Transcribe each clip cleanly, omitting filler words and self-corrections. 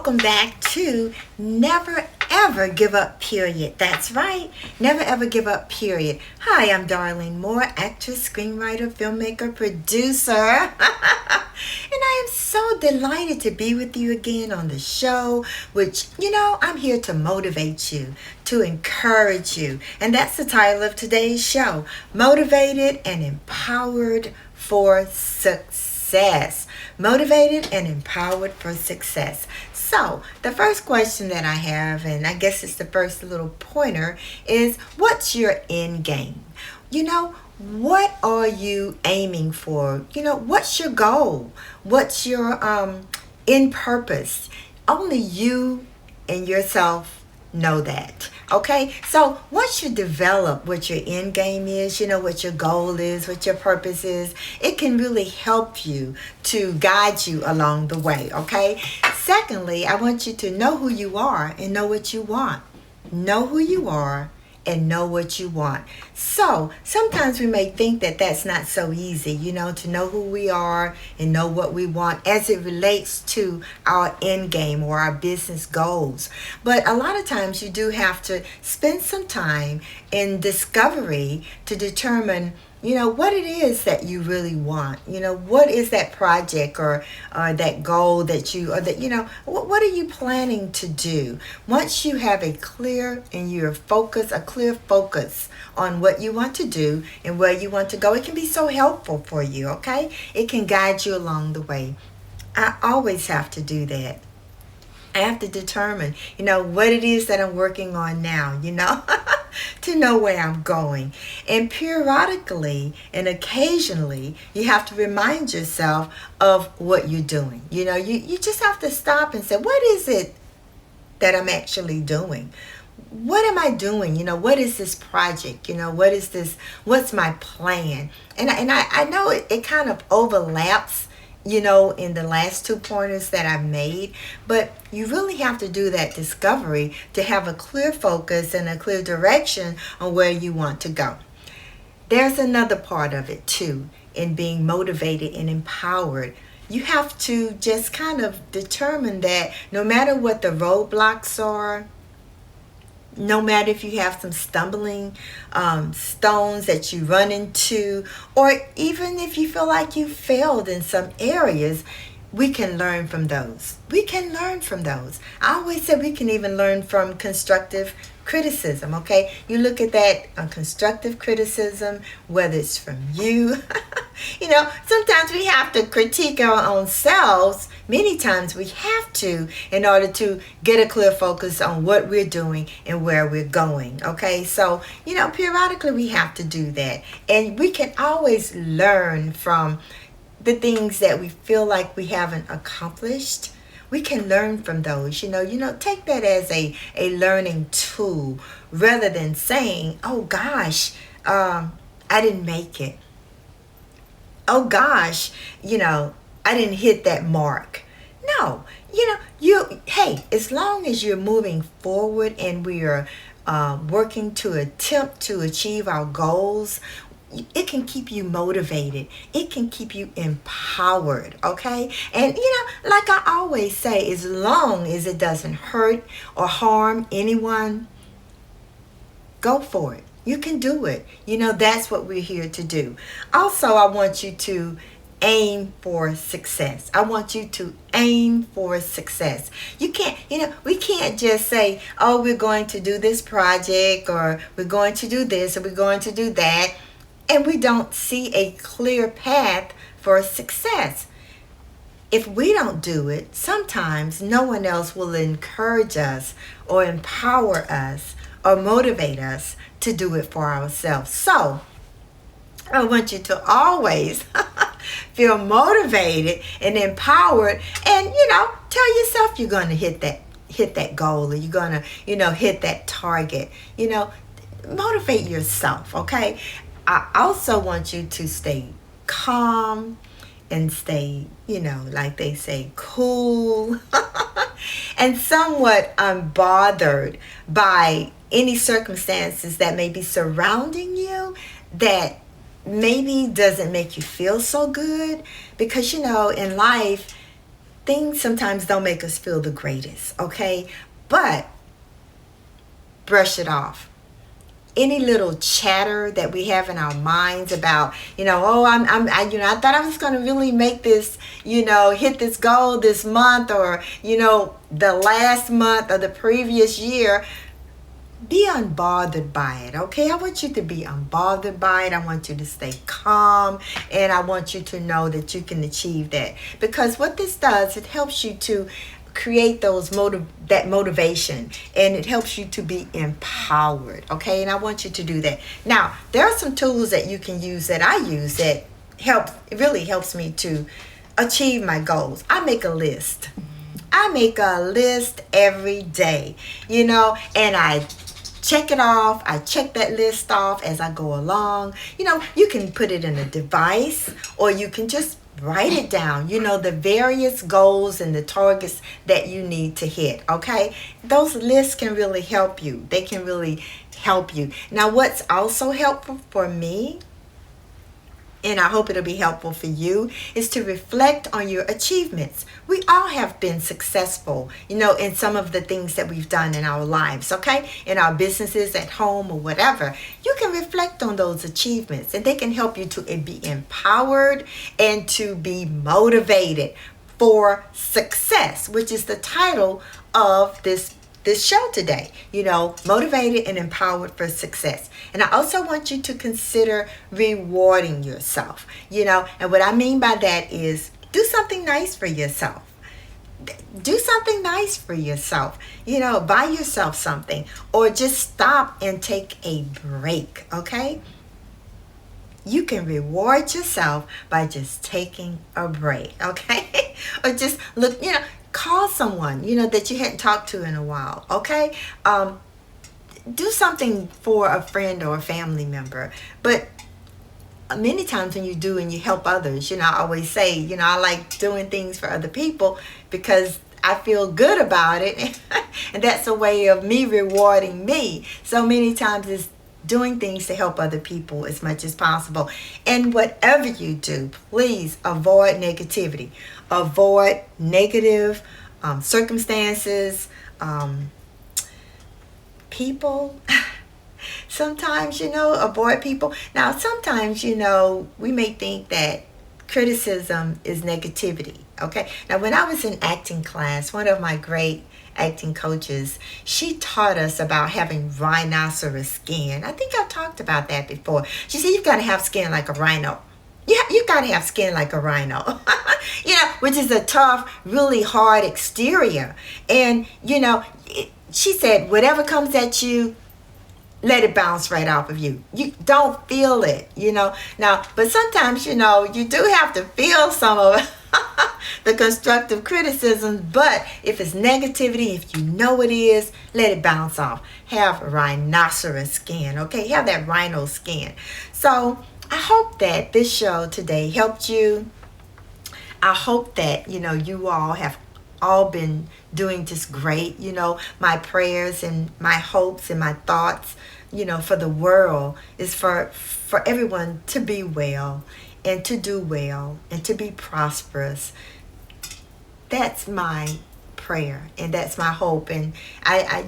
welcome back to Never Ever Give Up, period. That's right, Never Ever Give Up, period. Hi, I'm Darlene Moore, actress, screenwriter, filmmaker, producer. And I am so delighted to be with you again on the show, which, I'm here to motivate you, to encourage you. And that's the title of today's show, Motivated and Empowered for Success. Motivated and empowered for success. So, the first question that I have, and I guess it's the first little pointer, is what's your end game? What are you aiming for? What's your goal? What's your end purpose? Only you and yourself know that. Okay, so once you develop what your end game is, what your goal is, what your purpose is, it can really help you to guide you along the way. Okay, secondly, I want you to know who you are and know what you want. Know who you are and know what you want. So sometimes we may think that that's not so easy, to know who we are and know what we want as it relates to our end game or our business goals. But a lot of times you do have to spend some time in discovery to determine what it is that you really want. What is that project or that goal that you, or that, what are you planning to do? Once you have a clear focus on what you want to do and where you want to go, it can be so helpful for you, okay? It can guide you along the way. I always have to do that. I have to determine, what it is that I'm working on now, to know where I'm going. And periodically and occasionally, you have to remind yourself of what you're doing. You just have to stop and say, what is it that I'm actually doing? What am I doing? What is this project? What is this? What's my plan? And I know it kind of overlaps in the last two pointers that I've made, but you really have to do that discovery to have a clear focus and a clear direction on where you want to go. There's another part of it too, in being motivated and empowered. You have to just kind of determine that no matter what the roadblocks are, no matter if you have some stumbling stones that you run into, or even if you feel like you failed in some areas, we can learn from those. I always say we can even learn from constructive criticism, okay? You look at that constructive criticism, whether it's from you. Sometimes we have to critique our own selves. Many times we have to in order to get a clear focus on what we're doing and where we're going, okay? So, periodically we have to do that. And we can always learn from the things that we feel like we haven't accomplished. We can learn from those, take that as a learning tool rather than saying, oh gosh, I didn't make it. Oh gosh, I didn't hit that mark. No, hey, as long as you're moving forward and we are working to attempt to achieve our goals, it can keep you motivated. It can keep you empowered, okay? And, like I always say, as long as it doesn't hurt or harm anyone, go for it. You can do it. That's what we're here to do. Also, I want you to aim for success. I want you to aim for success. You can't, we can't just say, oh, we're going to do this project, or we're going to do this, or we're going to do that, and we don't see a clear path for success. If we don't do it, sometimes no one else will encourage us or empower us or motivate us to do it for ourselves. So I want you to always feel motivated and empowered, and tell yourself you're going to hit that goal, or you're going to hit that target. Motivate yourself, okay? I also want you to stay calm and stay, like they say, cool and somewhat unbothered by any circumstances that may be surrounding you that maybe doesn't make you feel so good. Because, in life, things sometimes don't make us feel the greatest, okay? But brush it off. Any little chatter that we have in our minds about, oh, I thought I was going to really make this, hit this goal this month, or, the last month or the previous year. Be unbothered by it, okay? I want you to be unbothered by it. I want you to stay calm, and I want you to know that you can achieve that. Because what this does, it helps you to create that motivation, and it helps you to be empowered, okay? And I want you to do that. Now, there are some tools that you can use that I use that it really helps me to achieve my goals. I make a list. I make a list every day, and I check it off. I check that list off as I go along. You can put it in a device, or you can just write it down, the various goals and the targets that you need to hit, okay? Those lists can really help you. They can really help you. Now, what's also helpful for me, and I hope it'll be helpful for you, is to reflect on your achievements. We all have been successful, in some of the things that we've done in our lives, okay? In our businesses, at home, or whatever. You can reflect on those achievements, and they can help you to be empowered and to be motivated for success, which is the title of this show today, motivated and empowered for success. And I also want you to consider rewarding yourself, and what I mean by that is do something nice for yourself. Do something nice for yourself, buy yourself something, or just stop and take a break, okay? You can reward yourself by just taking a break, okay? Or just look, call someone, that you hadn't talked to in a while, okay? Do something for a friend or a family member. But many times when you do and you help others, I always say, I like doing things for other people because I feel good about it. And that's a way of me rewarding me. So many times it's doing things to help other people as much as possible. And whatever you do, please avoid negativity. Avoid negative circumstances, people. Sometimes, avoid people. Now, sometimes, we may think that criticism is negativity, okay? Now, when I was in acting class, one of my great acting coaches, she taught us about having rhinoceros skin. I think I've talked about that before. She said, you've got to have skin like a rhino. Yeah, you got to have skin like a rhino, which is a tough, really hard exterior. And, she said, whatever comes at you, let it bounce right off of you. You don't feel it, Now, but sometimes, you do have to feel some of it. The constructive criticism, but if it's negativity, if you know it is, let it bounce off. Have rhinoceros skin, okay? Have that rhino skin. So I hope that this show today helped you. I hope that, you all have all been doing just great. My prayers and my hopes and my thoughts, for the world is for everyone to be well and to do well and to be prosperous. That's my prayer and that's my hope. And I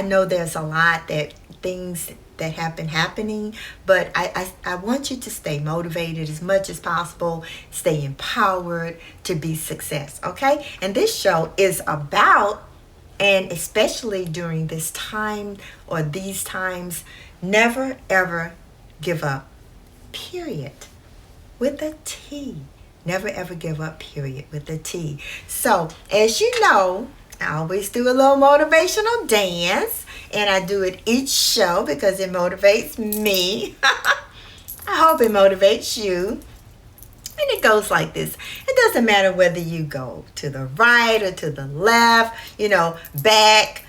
know there's a lot that things that have been happening, but I want you to stay motivated as much as possible, stay empowered to be success, okay? And this show is about, and especially during this time or these times, never ever give up, period, with a T. Never ever give up, period, with a T. So, as you know, I always do a little motivational dance, and I do it each show because it motivates me. I hope it motivates you. And it goes like this. It doesn't matter whether you go to the right or to the left, back,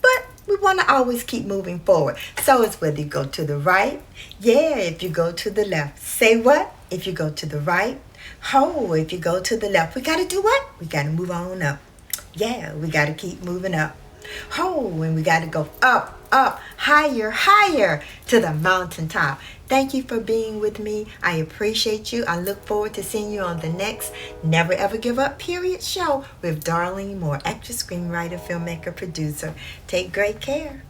but we want to always keep moving forward. So it's whether you go to the right. Yeah, if you go to the left. Say what? If you go to the right. Oh, if you go to the left. We got to do what? We got to move on up. Yeah, we got to keep moving up. Oh, and we got to go up, higher, higher to the mountaintop. Thank you for being with me. I appreciate you. I look forward to seeing you on the next Never Ever Give Up period show with Darlene Moore, actress, screenwriter, filmmaker, producer. Take great care.